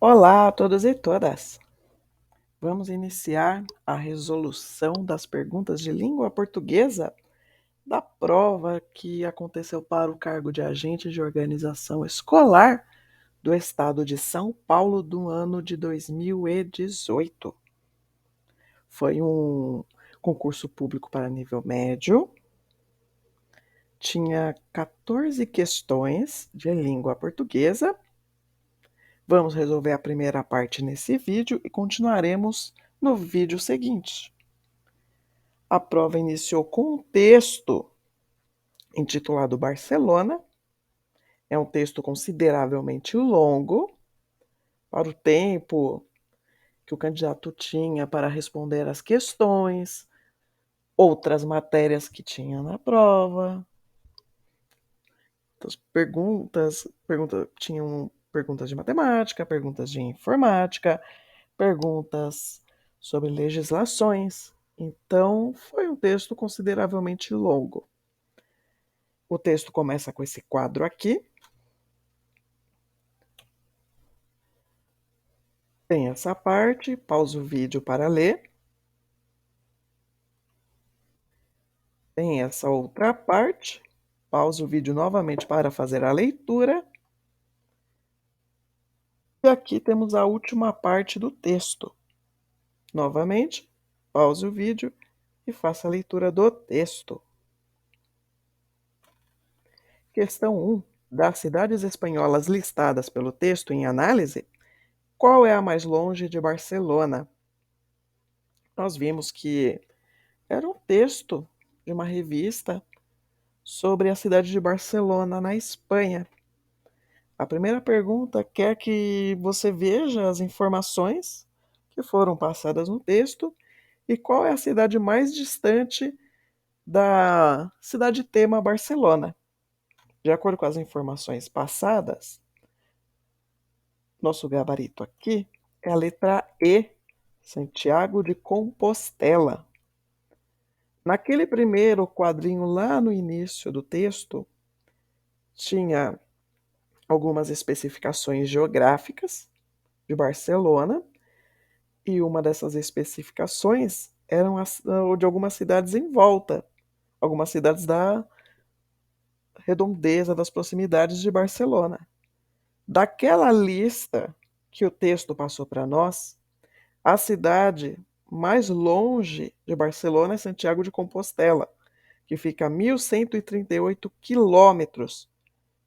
Olá a todos e todas! Vamos iniciar a resolução das perguntas de língua portuguesa da prova que aconteceu para o cargo de agente de organização escolar do estado de São Paulo do ano de 2018. Foi um concurso público para nível médio. Tinha 14 questões de língua portuguesa. Vamos resolver a primeira parte nesse vídeo e continuaremos no vídeo seguinte. A prova iniciou com um texto intitulado Barcelona. É um texto consideravelmente longo para o tempo que o candidato tinha para responder às questões, outras matérias que tinha na prova. As tinham perguntas de matemática, perguntas de informática, perguntas sobre legislações. Então, foi um texto consideravelmente longo. O texto começa com esse quadro aqui. Tem essa parte, pausa o vídeo para ler. Tem essa outra parte, pausa o vídeo novamente para fazer a leitura. E aqui temos a última parte do texto. Novamente, pause o vídeo e faça a leitura do texto. Questão 1. Das cidades espanholas listadas pelo texto em análise, qual é a mais longe de Barcelona? Nós vimos que era um texto de uma revista sobre a cidade de Barcelona, na Espanha. A primeira pergunta quer que você veja as informações que foram passadas no texto e qual é a cidade mais distante da cidade tema Barcelona. De acordo com as informações passadas, nosso gabarito aqui é a letra E, Santiago de Compostela. Naquele primeiro quadrinho lá no início do texto, tinha algumas especificações geográficas de Barcelona, e uma dessas especificações eram de algumas cidades em volta, algumas cidades da redondeza, das proximidades de Barcelona. Daquela lista que o texto passou para nós, a cidade mais longe de Barcelona é Santiago de Compostela, que fica a 1.138 quilômetros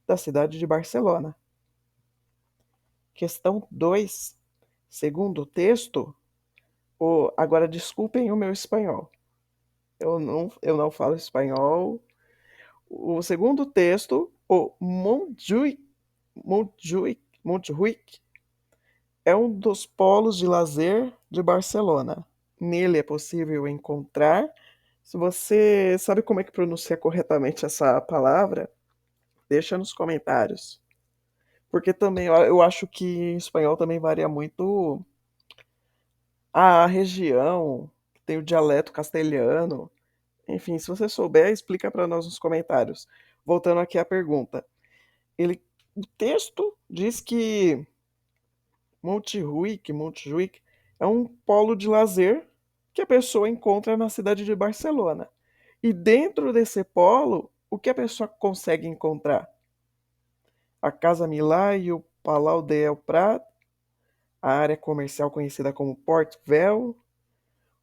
da cidade de Barcelona. Questão 2. Segundo o texto, agora desculpem o meu espanhol. Eu não falo espanhol. O segundo texto, o Montjuïc é um dos polos de lazer de Barcelona. Nele é possível encontrar. Se você sabe como é que pronuncia corretamente essa palavra, deixa nos comentários. Porque também eu acho que em espanhol também varia muito a região, tem o dialeto castelhano. Enfim, se você souber, explica para nós nos comentários. Voltando aqui à pergunta. O texto diz que Montjuïc é um polo de lazer que a pessoa encontra na cidade de Barcelona. E dentro desse polo, o que a pessoa consegue encontrar? A Casa Milà e o Palau del Prat, a área comercial conhecida como Port Vell,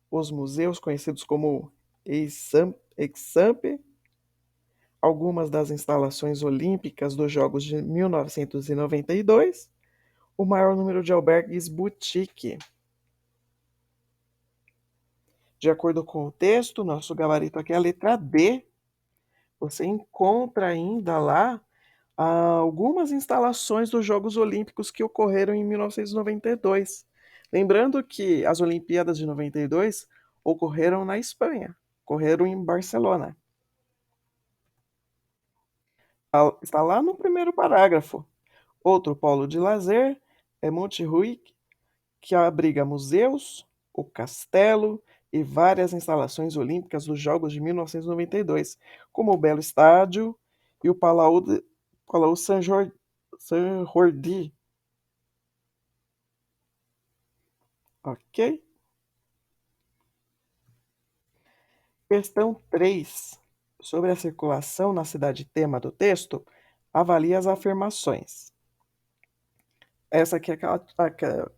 os museus conhecidos como Eixample, algumas das instalações olímpicas dos Jogos de 1992, o maior número de albergues boutique. De acordo com o texto, nosso gabarito aqui é a letra D. Você encontra ainda lá algumas instalações dos Jogos Olímpicos que ocorreram em 1992. Lembrando que as Olimpíadas de 92 ocorreram na Espanha, ocorreram em Barcelona. Está lá no primeiro parágrafo. Outro polo de lazer é Montjuïc, que abriga museus, o castelo e várias instalações olímpicas dos Jogos de 1992, como o Belo Estádio e o Palau Saint-Jordi. Ok? Questão 3. Sobre a circulação na cidade tema do texto, avalie as afirmações. Essa aqui é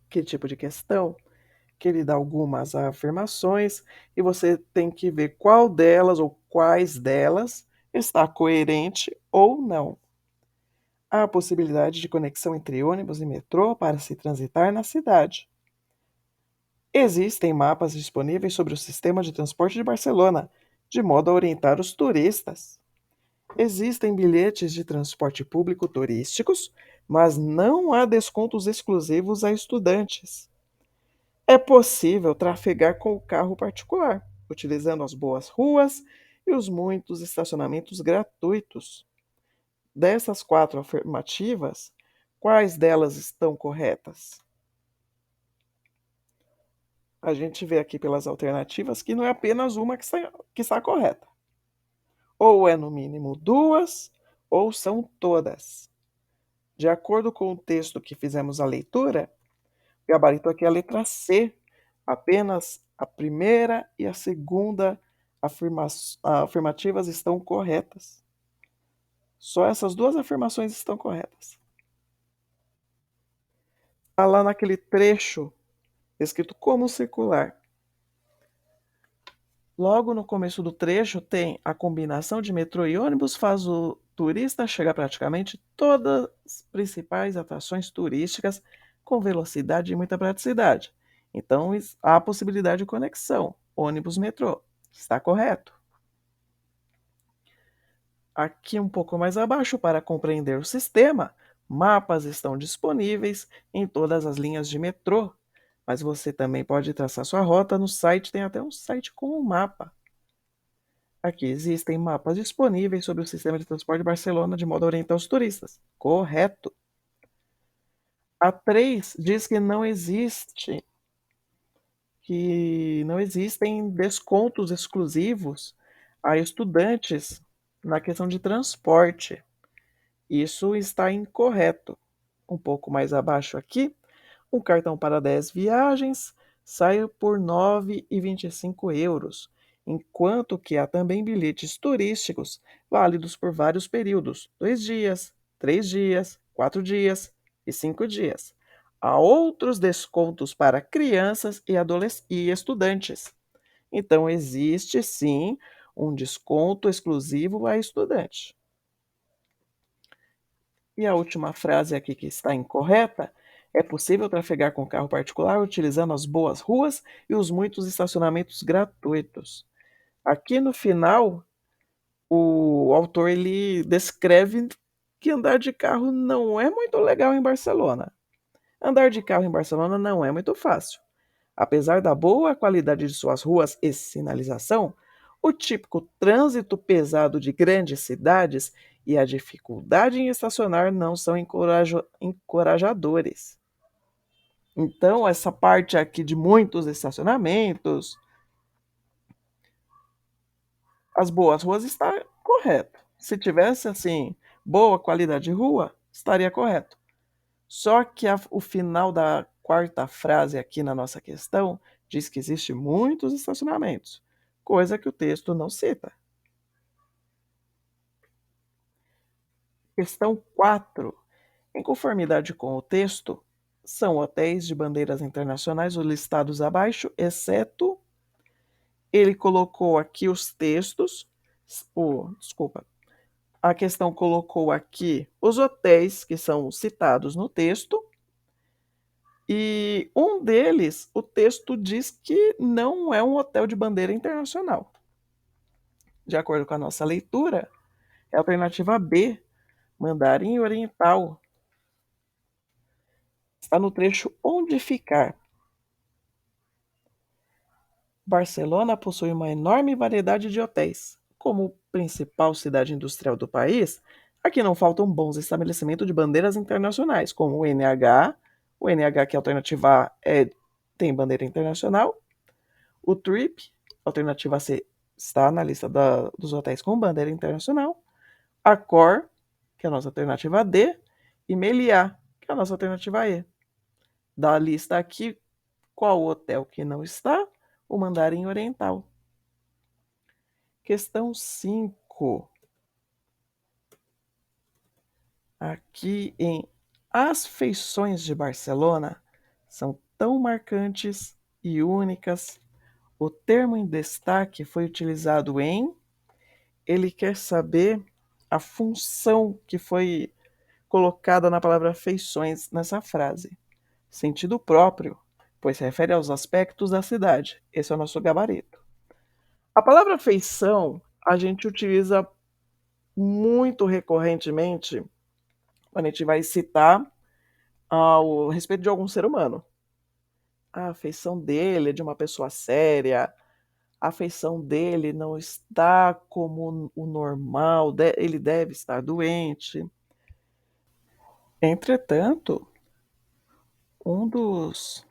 que tipo de questão que ele dá algumas afirmações e você tem que ver qual delas ou quais delas está coerente ou não. Há a possibilidade de conexão entre ônibus e metrô para se transitar na cidade. Existem mapas disponíveis sobre o sistema de transporte de Barcelona, de modo a orientar os turistas. Existem bilhetes de transporte público turísticos, mas não há descontos exclusivos a estudantes. É possível trafegar com o carro particular, utilizando as boas ruas e os muitos estacionamentos gratuitos. Dessas 4 afirmativas, quais delas estão corretas? A gente vê aqui pelas alternativas que não é apenas uma que está correta. Ou é no mínimo duas, ou são todas. De acordo com o texto que fizemos a leitura, o gabarito aqui é a letra C. Apenas a primeira e a segunda afirmativas estão corretas. Só essas duas afirmações estão corretas. Está lá naquele trecho escrito como circular. Logo no começo do trecho tem a combinação de metrô e ônibus faz o turista chegar praticamente todas as principais atrações turísticas com velocidade e muita praticidade. Então há a possibilidade de conexão ônibus-metrô. Está correto. Aqui um pouco mais abaixo, para compreender o sistema, mapas estão disponíveis em todas as linhas de metrô, mas você também pode traçar sua rota no site, tem até um site com um mapa. Aqui existem mapas disponíveis sobre o sistema de transporte de Barcelona de modo a orientar os turistas. Correto. A 3 diz que não existem descontos exclusivos a estudantes na questão de transporte. Isso está incorreto. Um pouco mais abaixo aqui, um cartão para 10 viagens sai por 9,25 euros, enquanto que há também bilhetes turísticos válidos por vários períodos, 2 dias, 3 dias, 4 dias e 5 dias. Há outros descontos para crianças e estudantes. Então, existe sim um desconto exclusivo a estudante. E a última frase aqui que está incorreta: é possível trafegar com carro particular utilizando as boas ruas e os muitos estacionamentos gratuitos. Aqui no final, o autor ele descreve que andar de carro não é muito legal em Barcelona. Andar de carro em Barcelona não é muito fácil. Apesar da boa qualidade de suas ruas e sinalização, o típico trânsito pesado de grandes cidades e a dificuldade em estacionar não são encorajadores. Então, essa parte aqui de muitos estacionamentos, as boas ruas está correto. Se tivesse assim boa qualidade de rua, estaria correto. Só que o final da quarta frase aqui na nossa questão diz que existe muitos estacionamentos, coisa que o texto não cita. Questão 4. Em conformidade com o texto, são hotéis de bandeiras internacionais os listados abaixo, exceto ele colocou aqui os textos, desculpa, a questão colocou aqui os hotéis que são citados no texto. E um deles, o texto diz que não é um hotel de bandeira internacional. De acordo com a nossa leitura, é a alternativa B, Mandarim Oriental. Está no trecho onde ficar. Barcelona possui uma enorme variedade de hotéis. Como principal cidade industrial do país, aqui não faltam bons estabelecimentos de bandeiras internacionais, como o NH que é a alternativa A tem bandeira internacional, o Trip, alternativa C, está na lista dos hotéis com bandeira internacional. Accor, que é a nossa alternativa D. E Meliá, que é a nossa alternativa E. Da lista aqui, Qual o hotel que não está? O Mandarim Oriental. Questão 5. Aqui em As feições de Barcelona são tão marcantes e únicas. O termo em destaque foi utilizado em. Ele quer saber a função que foi colocada na palavra feições nessa frase. Sentido próprio, pois se refere aos aspectos da cidade. Esse é o nosso gabarito. A palavra feição a gente utiliza muito recorrentemente quando a gente vai citar ao respeito de algum ser humano. A afeição dele é de uma pessoa séria, a afeição dele não está como o normal, ele deve estar doente. Entretanto, um dos,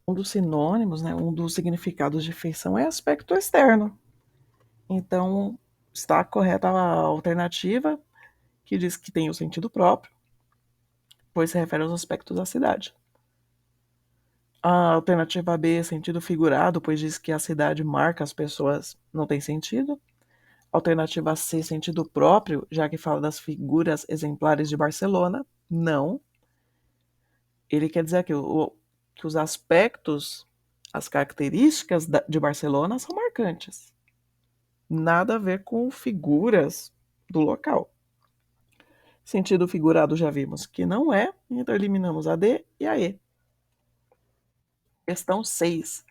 um dos sinônimos, né, um dos significados de feição é aspecto externo. Então, está correta a alternativa, que diz que tem o sentido próprio, pois se refere aos aspectos da cidade. A alternativa B é sentido figurado, pois diz que a cidade marca as pessoas, não tem sentido. Alternativa C, sentido próprio, já que fala das figuras exemplares de Barcelona, não. Ele quer dizer que os aspectos, as características de Barcelona são marcantes. Nada a ver com figuras do local. Sentido figurado já vimos que não é, então eliminamos a D e a E. Questão 6.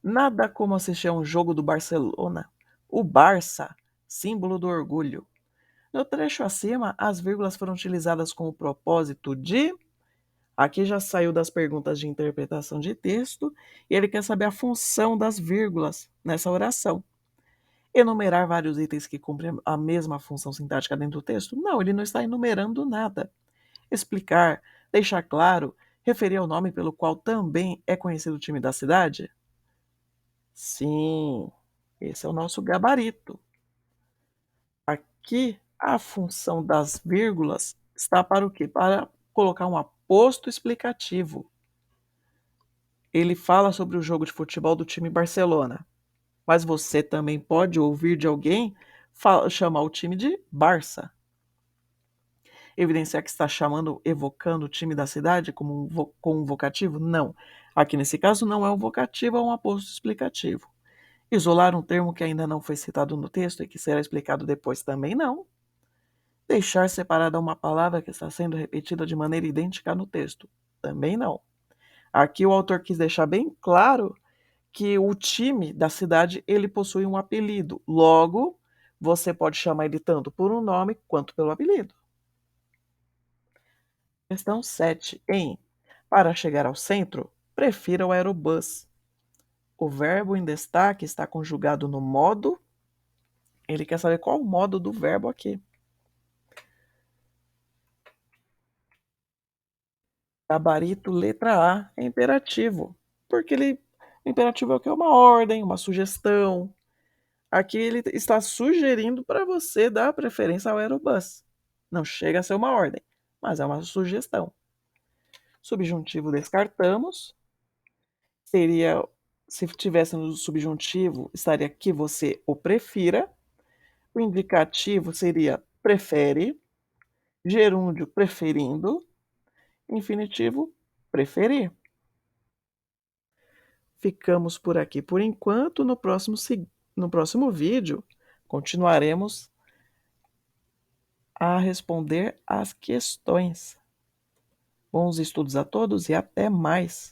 Nada como assistir a um jogo do Barcelona. O Barça, símbolo do orgulho. No trecho acima, as vírgulas foram utilizadas com o propósito de. Aqui já saiu das perguntas de interpretação de texto e ele quer saber a função das vírgulas nessa oração. Enumerar vários itens que cumprem a mesma função sintática dentro do texto? Não, ele não está enumerando nada. Explicar, deixar claro, referir ao nome pelo qual também é conhecido o time da cidade? Sim, esse é o nosso gabarito. Aqui, a função das vírgulas está para o quê? Para colocar um aposto explicativo. Ele fala sobre o jogo de futebol do time Barcelona, mas você também pode ouvir de alguém chamar o time de Barça. Evidenciar que está chamando, evocando o time da cidade como com um vocativo? Não. Aqui nesse caso não é um vocativo, é um aposto explicativo. Isolar um termo que ainda não foi citado no texto e que será explicado depois também não. Deixar separada uma palavra que está sendo repetida de maneira idêntica no texto também não. Aqui o autor quis deixar bem claro que o time da cidade ele possui um apelido. Logo, você pode chamar ele tanto por um nome quanto pelo apelido. Questão 7. Para chegar ao centro, prefira o aerobus. O verbo em destaque está conjugado no modo. Ele quer saber qual o modo do verbo aqui. Gabarito letra A é imperativo. Porque imperativo é o que? Uma ordem, uma sugestão. Aqui ele está sugerindo para você dar preferência ao aerobus. Não chega a ser uma ordem, mas é uma sugestão. Subjuntivo descartamos. Seria, se tivesse no subjuntivo, estaria que você o prefira. O indicativo seria prefere. Gerúndio preferindo. Infinitivo preferir. Ficamos por aqui por enquanto. No próximo vídeo, continuaremos a responder as questões. Bons estudos a todos e até mais!